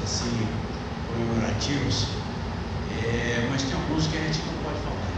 assim, comemorativos, mas tem alguns que a gente não pode falar.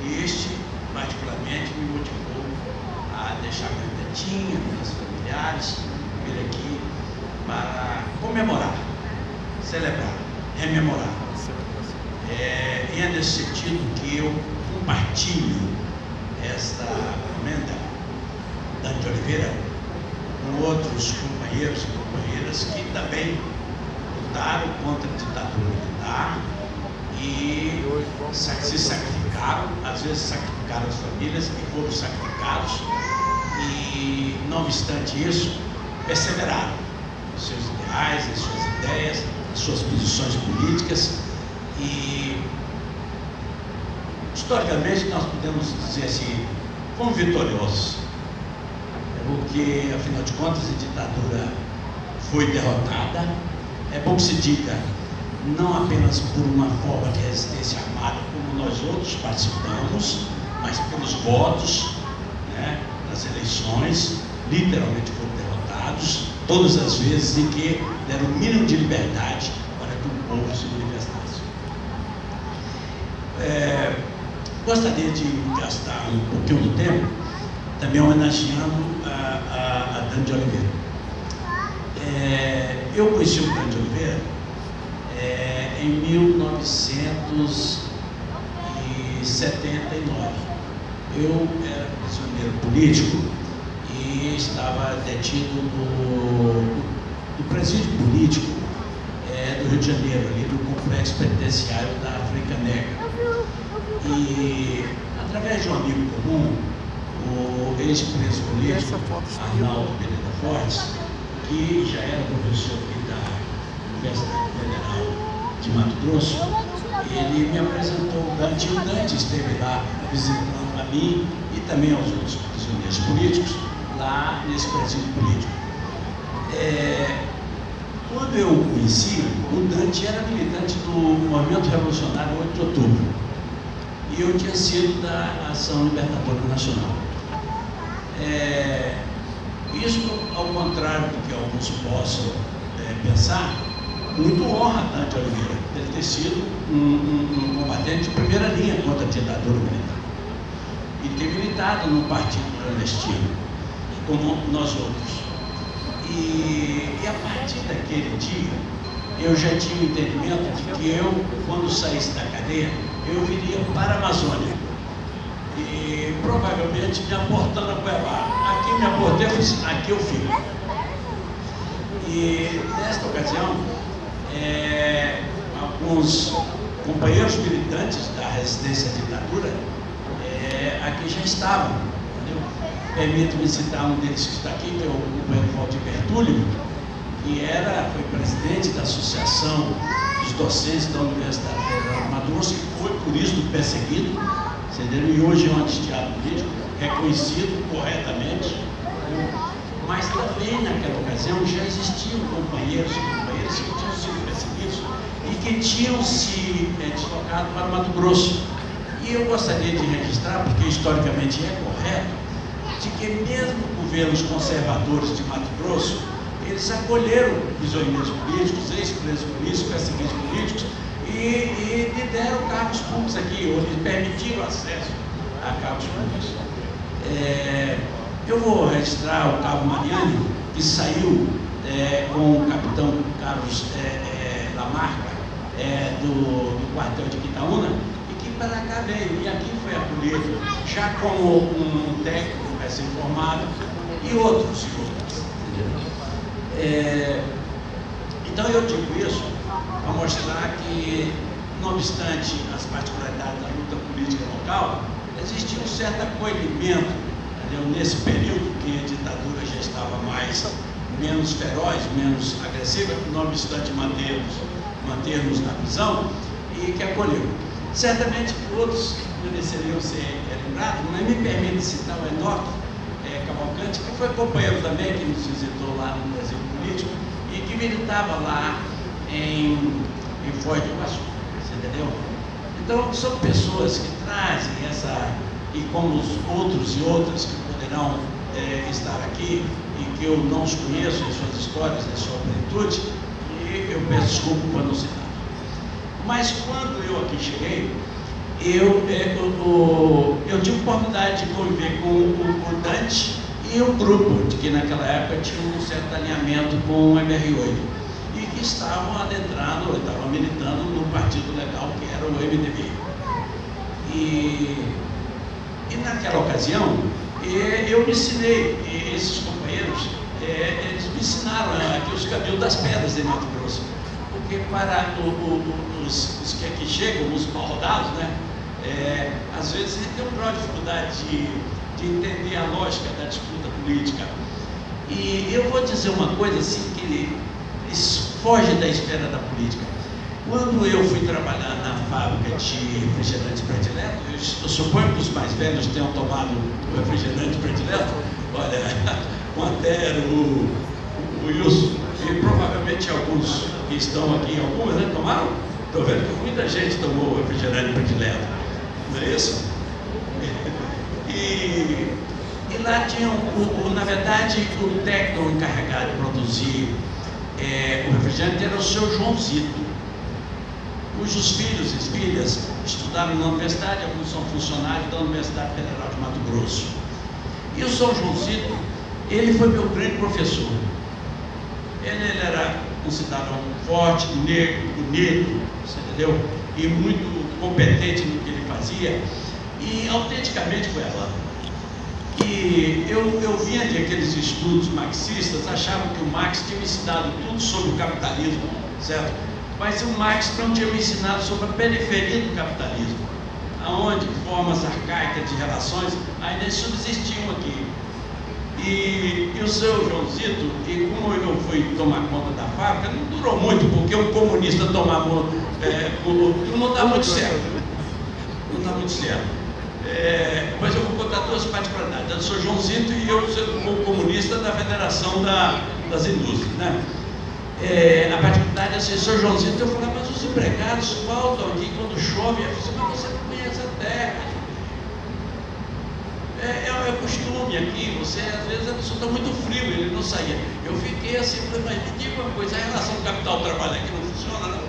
E este, particularmente, me motivou a deixar minha netinha, meus familiares, vir aqui para comemorar, celebrar, rememorar. E é nesse sentido que eu compartilho esta emenda de Oliveira com outros companheiros e companheiras que também lutaram contra a ditadura militar e se sacrificaram, às vezes sacrificaram as famílias e foram sacrificados, e não obstante isso, perseveraram nos seus ideais, nas suas ideias, nas suas posições políticas. E historicamente nós podemos dizer assim, fomos vitoriosos, porque afinal de contas a ditadura foi derrotada. É bom que se diga, não apenas por uma forma de resistência armada, como nós outros participamos, mas pelos votos, né, nas eleições, literalmente foram derrotados, todas as vezes em que deram o mínimo de liberdade para que o povo se manifestasse. Gostaria de gastar um pouquinho do tempo também homenageando a Dante de Oliveira. Eu conheci o Dante de Oliveira em 1979. Eu era prisioneiro político e estava detido no presídio político do Rio de Janeiro, ali no complexo penitenciário da África Negra. E através de um amigo comum, o ex-preso político Arnaldo Pereira Fortes, que já era professor aqui da Universidade Federal de Mato Grosso, ele me apresentou o Dante. O Dante esteve lá visitando a mim e também aos outros prisioneiros políticos lá nesse presídio político. Quando eu o conheci, o Dante era militante do Movimento Revolucionário 8 de Outubro. E eu tinha sido da Ação Libertadora Nacional. Isso, ao contrário do que alguns possam pensar, muito honra Dante Oliveira dele ter sido um combatente de primeira linha contra a ditadura militar e ter militado no Partido Clandestino, como nós outros. E a partir daquele dia, eu já tinha o entendimento de que eu, quando saísse da cadeia, eu viria para a Amazônia e provavelmente me aportando a Cuiabá. Aqui me aportei, eu disse, aqui eu fico. E nesta ocasião, alguns companheiros militantes da resistência à ditadura aqui já estavam. Permito-me citar um deles que está aqui, que é o companheiro Valdir Bertúlio, que foi presidente da Associação dos Docentes da Universidade Federal de Mato Grosso, e foi por isso perseguido, entendeu? E hoje é um antidiado político, reconhecido corretamente. Mas também naquela ocasião já existiam companheiros e companheiras que tinham sido perseguidos e que tinham se deslocado para o Mato Grosso. E eu gostaria de registrar, porque historicamente é correto, de que mesmo governos conservadores de Mato Grosso, eles acolheram prisioneiros políticos, ex-presos políticos, perseguidos políticos e lhe deram cargos públicos aqui, ou lhe permitiram acesso a cargos públicos. Eu vou registrar o cabo Mariani, que saiu com o capitão Carlos Lamarca do quartel de Quitaúna, e que para cá veio, e aqui foi acolhido, já como um técnico recém-formado, e outros. Então eu digo isso para mostrar que, não obstante as particularidades da luta política local, existia um certo acolhimento, entendeu? Nesse período que a ditadura já estava menos feroz, menos agressiva, não obstante mantermos na prisão, e que acolheu. Certamente que outros mereceriam ser lembrados, mas me permite citar o Enoque Cavalcante, que foi companheiro também, que nos visitou lá no Brasil Político e que militava lá em Foz do Iguaçu, entendeu? Então, são pessoas que trazem e como os outros e outras que poderão estar aqui e que eu não os conheço, as suas histórias, a sua plenitude, e eu peço desculpa por não citar. Mas quando eu aqui cheguei, eu tive a oportunidade de conviver com o Dante e o grupo, de que naquela época tinha um certo alinhamento com o MR8, e que estavam adentrando, estavam militando no partido legal que era o MDB. E naquela ocasião, eu me ensinei, e esses companheiros, eles me ensinaram aqui os caminhos das pedras de Mato Grosso. Porque para os que aqui chegam, os mal rodados, né, às vezes eles têm uma grande dificuldade de entender a lógica da disputa política. E eu vou dizer uma coisa assim que foge da esfera da política. Quando eu fui trabalhar na fábrica de refrigerantes predileto, eu suponho que os mais velhos tenham tomado o refrigerante predileto. Olha, o Antero, o Wilson, e provavelmente alguns que estão aqui, algumas, né, tomaram? Estou vendo que muita gente tomou o refrigerante predileto, não é isso? E lá tinha, na verdade, o técnico encarregado de produzir o refrigerante era o seu Joãozito, cujos filhos e filhas estudaram na universidade, alguns são funcionários da Universidade Federal de Mato Grosso. E o São Joãozito, ele foi meu grande professor. Ele era um cidadão forte, negro, bonito, você entendeu? E muito competente no que ele fazia, e autenticamente goiabano. E eu vinha de aqueles estudos marxistas, achava que o Marx tinha me ensinado tudo sobre o capitalismo, certo? Mas o Marx não tinha me ensinado sobre a periferia do capitalismo, aonde formas arcaicas de relações ainda subsistiam aqui. E o seu Joãozito, e como eu fui tomar conta da fábrica, não durou muito, porque um comunista tomar não dá muito certo. Não dá muito certo. Mas eu vou contar duas particularidades. Eu sou Joãozito e eu sou comunista da Federação das Indústrias, né? A particularidade é assim, sou Joãozito, eu falei, mas os empregados faltam aqui quando chove. Eu falei, mas você não conhece a terra. É costume aqui, você às vezes a pessoa está muito frio, ele não saía. Eu fiquei assim, falei, mas me diga uma coisa, a relação capital-trabalho aqui não funciona, não?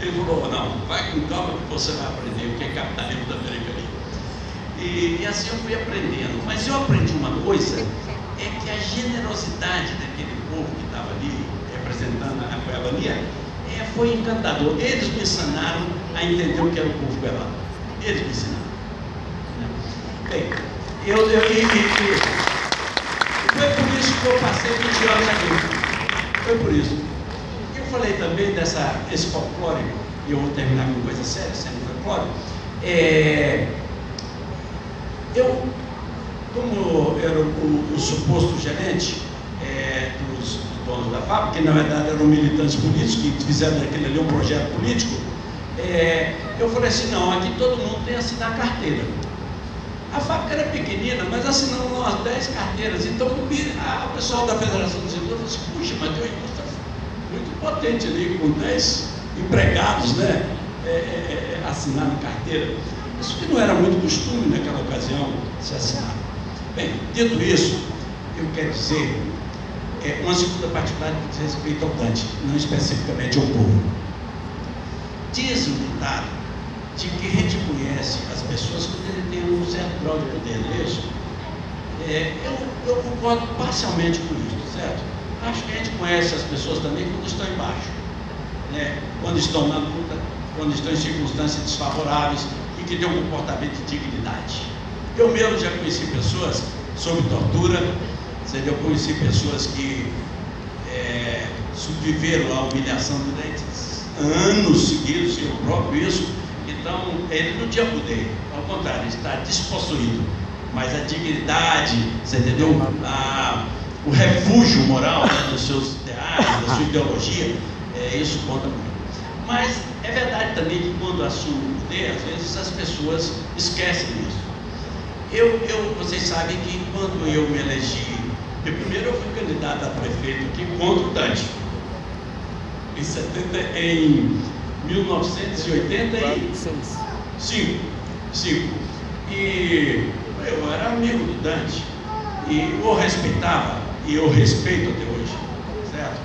Ele falou, não, vai com calma que você vai aprender o que é capitalismo da periferia. E assim eu fui aprendendo. Mas eu aprendi uma coisa, é que a generosidade daquele povo que estava ali representando a goiabania foi encantador. Eles me ensinaram a entender o que era o povo goiabano. Eles me ensinaram. Bem, foi por isso que eu passei 20 anos aqui. Foi por isso. Eu falei também desse folclore, e eu vou terminar com coisa séria, sendo folclore. Como era o suposto gerente dos donos da fábrica, que na verdade eram militantes políticos, que fizeram daquele ali um projeto político, eu falei assim, não, aqui todo mundo tem que assinar carteira. A fábrica era pequenina, mas assinamos umas 10 carteiras. Então o pessoal da Federação dos Indústrias falou assim, puxa, mas tem uma indústria muito potente ali, com 10 empregados, né? Assinando carteira. Isso que não era muito costume naquela ocasião, se assinar. Bem, dito isso, eu quero dizer uma segunda particularidade que diz respeito ao Dante, não especificamente ao povo. Diz o ditado de que a gente conhece as pessoas quando ele tem um certo grau de poder, não é isso? Eu concordo parcialmente com isso, certo? Acho que a gente conhece as pessoas também quando estão embaixo, né? Quando estão na luta, quando estão em circunstâncias desfavoráveis e que têm um comportamento de dignidade. Eu mesmo já conheci pessoas sob tortura, eu conheci pessoas que subviveram à humilhação durante anos seguidos, eu próprio isso. Então, ele não tinha poder, ao contrário, ele está despossuído. Mas a dignidade, você entendeu? O refúgio moral, né, dos seus ideais, da sua ideologia, isso conta muito. Mas é verdade também que quando assume o poder, às vezes as pessoas esquecem isso. Vocês sabem que quando eu me elegi, primeiro eu fui candidato a prefeito aqui contra o Dante. Em 1985. E eu era amigo do Dante. E eu respeitava, e eu respeito até hoje, certo?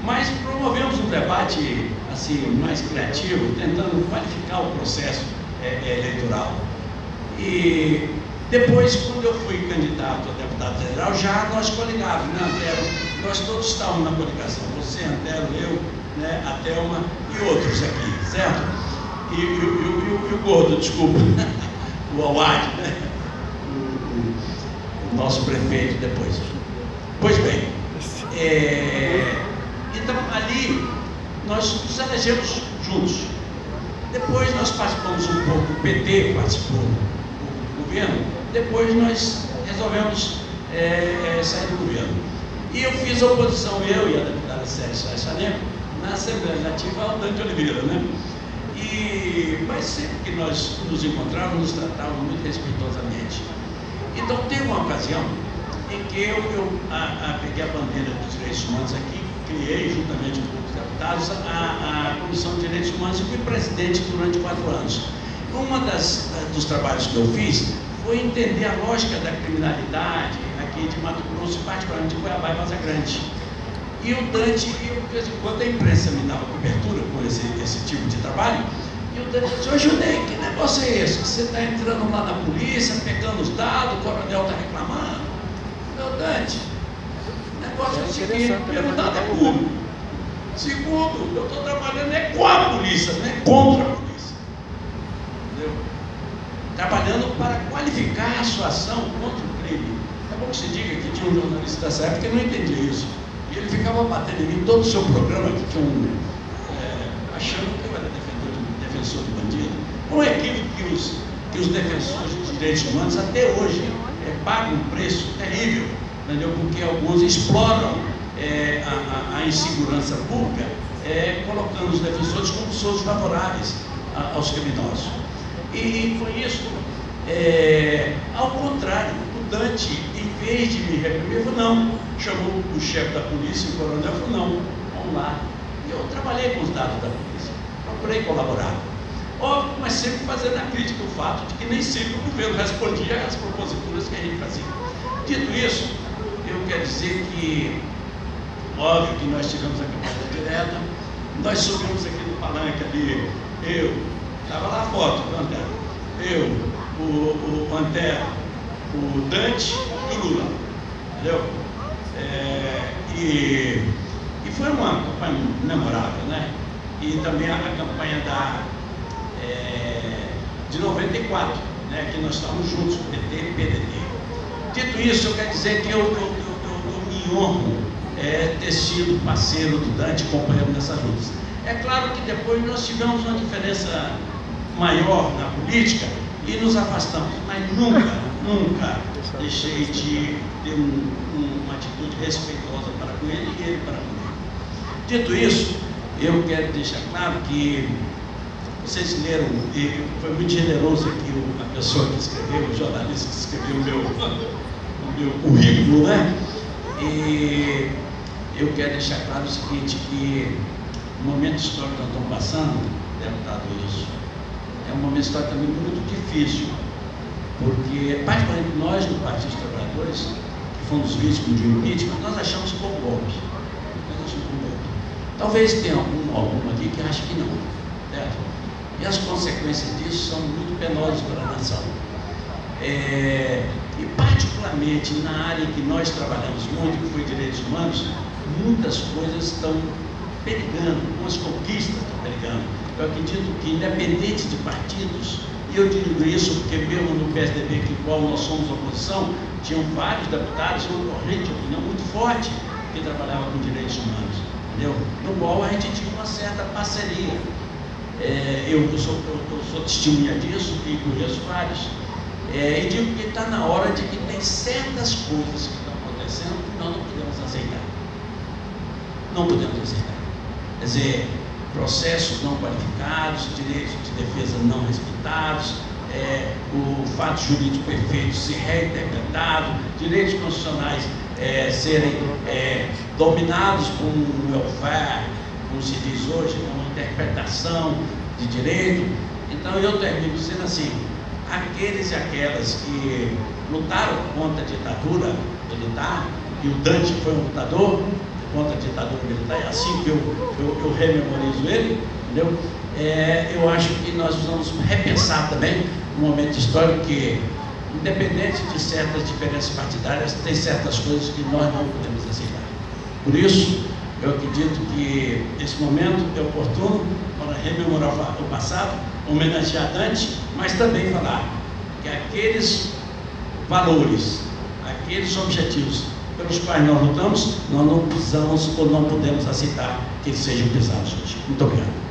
Mas promovemos um debate assim, mais criativo, tentando qualificar o processo eleitoral. E depois, quando eu fui candidato a deputado federal, já nós coligávamos, né, Antero? Nós todos estávamos na coligação, você, Antero, eu, né, a Thelma e outros aqui, certo? E o Gordo, desculpa, o Awad, né? O nosso prefeito depois. Pois bem, então ali nós nos elegemos juntos. Depois nós participamos um pouco, o PT participou do governo, depois nós resolvemos sair do governo. E eu fiz a oposição, eu e a deputada Sérgio Saneco, na Assembleia Legislativa ao Dante Oliveira, né? Mas sempre que nós nos encontrávamos, nos tratávamos muito respeitosamente. Então, teve uma ocasião em que eu peguei a bandeira dos direitos humanos aqui, criei, juntamente com os deputados, a Comissão de Direitos Humanos e fui presidente durante 4 anos. Dos trabalhos que eu fiz foi entender a lógica da criminalidade aqui de Mato Grosso, particularmente de Cuiabá e Vaza Grande. E o Dante, de vez em quando a imprensa me dava cobertura com esse tipo de trabalho, e o Dante disse: "Ô Junei, que negócio é esse? Você está entrando lá na polícia, pegando os dados, o coronel está reclamando." Meu Dante, o negócio é o seguinte: primeiro, dado é público. Segundo, eu estou trabalhando com a polícia, não é contra a polícia. Entendeu? Trabalhando para qualificar a sua ação contra o crime. É bom que se diga que tinha um jornalista dessa época que não entendia isso. E ele ficava batendo em mim todo o seu programa, achando que eu era defensor de bandido. Um equívoco que os defensores dos direitos humanos até hoje pagam um preço terrível, entendeu? Porque alguns exploram a insegurança pública, colocando os defensores como pessoas favoráveis aos criminosos. E com isso, ao contrário, o Dante, em vez de me reprimir, falou: "Não", chamou o chefe da polícia, o coronel, falou: "Não, vamos lá." E eu trabalhei com os dados da polícia, procurei colaborar. Óbvio, mas sempre fazendo a crítica do fato de que nem sempre o governo respondia às proposituras que a gente fazia. Dito isso, eu quero dizer que, óbvio que nós tivemos a campanha direta, nós subimos aqui no palanque ali, estava lá a foto do Antero, o Antero, o Dante e o Lula, entendeu? E foi uma campanha memorável, né? E também a campanha de 94, né? Que nós estávamos juntos, PT e PDT. Dito isso, eu quero dizer que eu me honro ter sido parceiro do Dante, companheiro nessas lutas. É claro que depois nós tivemos uma diferença maior na política e nos afastamos, mas nunca deixei de ter uma atitude respeitosa para com ele e ele para comigo. Dito isso, eu quero deixar claro que vocês leram, e foi muito generoso aqui a pessoa que escreveu, o jornalista que escreveu o meu currículo, né? E eu quero deixar claro o seguinte, que o momento histórico que nós estamos passando, deputado Wilson, é um momento histórico também muito difícil, porque, particularmente nós do Partido dos Trabalhadores, que fomos vítimas de um impeachment, nós achamos que foi um golpe. Talvez tenha algum aqui que acha que não, certo? E as consequências disso são muito penosas para a nação. E particularmente na área em que nós trabalhamos muito, que foi direitos humanos, muitas coisas estão perigando, algumas conquistas estão perigando. Eu acredito que, independente de partidos, e eu digo isso porque mesmo no PSDB, que igual nós somos oposição, tinham vários deputados, uma corrente de opinião muito forte que trabalhava com direitos humanos, entendeu? No qual a gente tinha uma certa parceria. Eu sou testemunha disso e conheço vários. E digo que está na hora de que tem certas coisas que estão acontecendo que nós não podemos aceitar. Não podemos aceitar. Quer dizer, processos não qualificados, direitos de defesa não respeitados, o fato jurídico perfeito ser reinterpretado, direitos constitucionais serem dominados por um welfare, como se diz hoje, uma interpretação de direito. Então eu termino dizendo assim: aqueles e aquelas que lutaram contra a ditadura militar, e o Dante foi um lutador, contra a ditadura militar, é assim que eu rememorizo ele, entendeu? Eu acho que nós vamos repensar também um momento histórico que, independente de certas diferenças partidárias, tem certas coisas que nós não podemos aceitar. Por isso, eu acredito que esse momento é oportuno para rememorar o passado, homenagear Dante, mas também falar que aqueles valores, aqueles objetivos pelos quais nós lutamos, nós não precisamos ou não podemos aceitar que eles sejam pisados hoje. Muito obrigado.